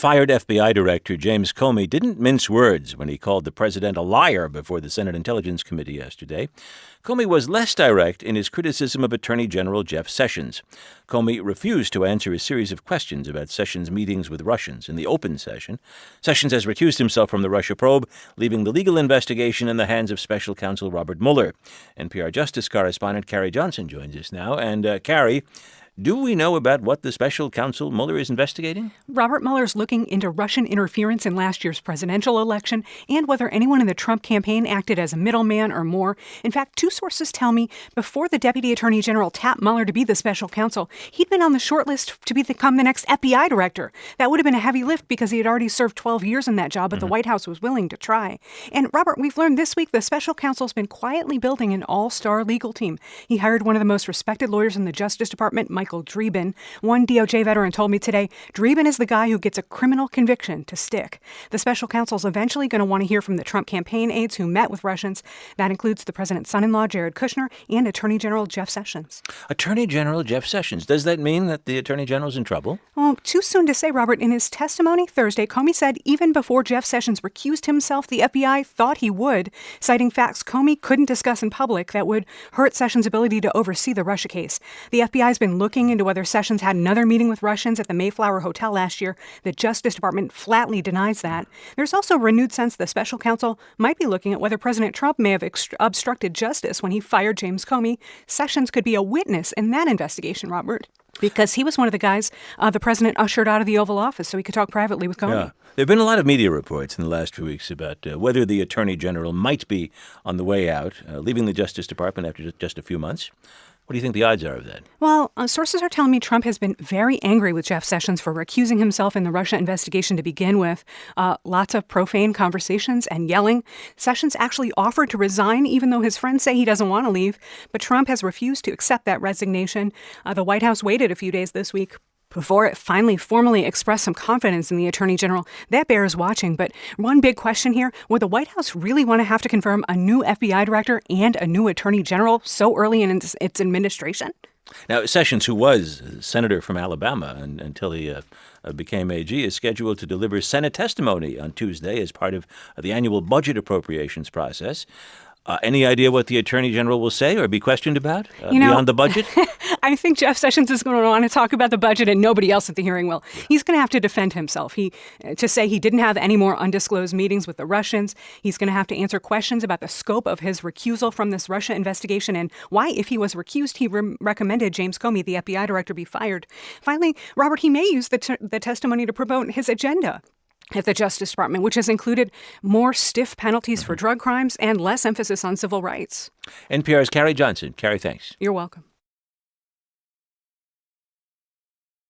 Fired FBI Director James Comey didn't mince words when he called the president a liar before the Senate Intelligence Committee yesterday. Comey was less direct in his criticism of Attorney General Jeff Sessions. Comey refused to answer a series of questions about Sessions' meetings with Russians in the open session. Sessions has recused himself from the Russia probe, leaving the legal investigation in the hands of Special Counsel Robert Mueller. NPR Justice correspondent Carrie Johnson joins us now. And Carrie, do we know about what the special counsel Mueller is investigating? Robert Mueller's looking into Russian interference in last year's presidential election and whether anyone in the Trump campaign acted as a middleman or more. In fact, two sources tell me before the Deputy Attorney General tapped Mueller to be the special counsel, he'd been on the short list to become the next FBI director. That would have been a heavy lift because he had already served 12 years in that job, but the White House was willing to try. And Robert, we've learned this week the special counsel's been quietly building an all-star legal team. He hired one of the most respected lawyers in the Justice Department, Michael Dreeben. One DOJ veteran told me today, Dreeben is the guy who gets a criminal conviction to stick. The special counsel's eventually going to want to hear from the Trump campaign aides who met with Russians. That includes the president's son-in-law, Jared Kushner, and Attorney General Jeff Sessions. Attorney General Jeff Sessions. Does that mean that the Attorney General's in trouble? Well, too soon to say, Robert. In his testimony Thursday, Comey said even before Jeff Sessions recused himself, the FBI thought he would, citing facts Comey couldn't discuss in public that would hurt Sessions' ability to oversee the Russia case. The FBI's been looking into whether Sessions had another meeting with Russians at the Mayflower Hotel last year. The Justice Department flatly denies that. There's also renewed sense the special counsel might be looking at whether President Trump may have obstructed justice when he fired James Comey. Sessions could be a witness in that investigation, Robert, because he was one of the guys the president ushered out of the Oval Office so he could talk privately with Comey. Yeah. There have been a lot of media reports in the last few weeks about whether the Attorney General might be on the way out, leaving the Justice Department after just a few months. What do you think the odds are of that? Well, sources are telling me Trump has been very angry with Jeff Sessions for recusing himself in the Russia investigation to begin with. Lots of profane conversations and yelling. Sessions actually offered to resign, even though his friends say he doesn't want to leave. But Trump has refused to accept that resignation. The White House waited a few days this week before it finally formally expressed some confidence in the Attorney General. That bears watching. But one big question here, would the White House really want to have to confirm a new FBI director and a new Attorney General so early in its administration? Now, Sessions, who was senator from Alabama until he became AG, is scheduled to deliver Senate testimony on Tuesday as part of the annual budget appropriations process. Any idea what the Attorney General will say or be questioned about beyond the budget? I think Jeff Sessions is going to want to talk about the budget and nobody else at the hearing will. He's going to have to defend himself. To say he didn't have any more undisclosed meetings with the Russians. He's going to have to answer questions about the scope of his recusal from this Russia investigation and why, if he was recused, he recommended James Comey, the FBI director, be fired. Finally, Robert, he may use the testimony to promote his agenda at the Justice Department, which has included more stiff penalties for drug crimes and less emphasis on civil rights. NPR's Carrie Johnson. Carrie, thanks. You're welcome.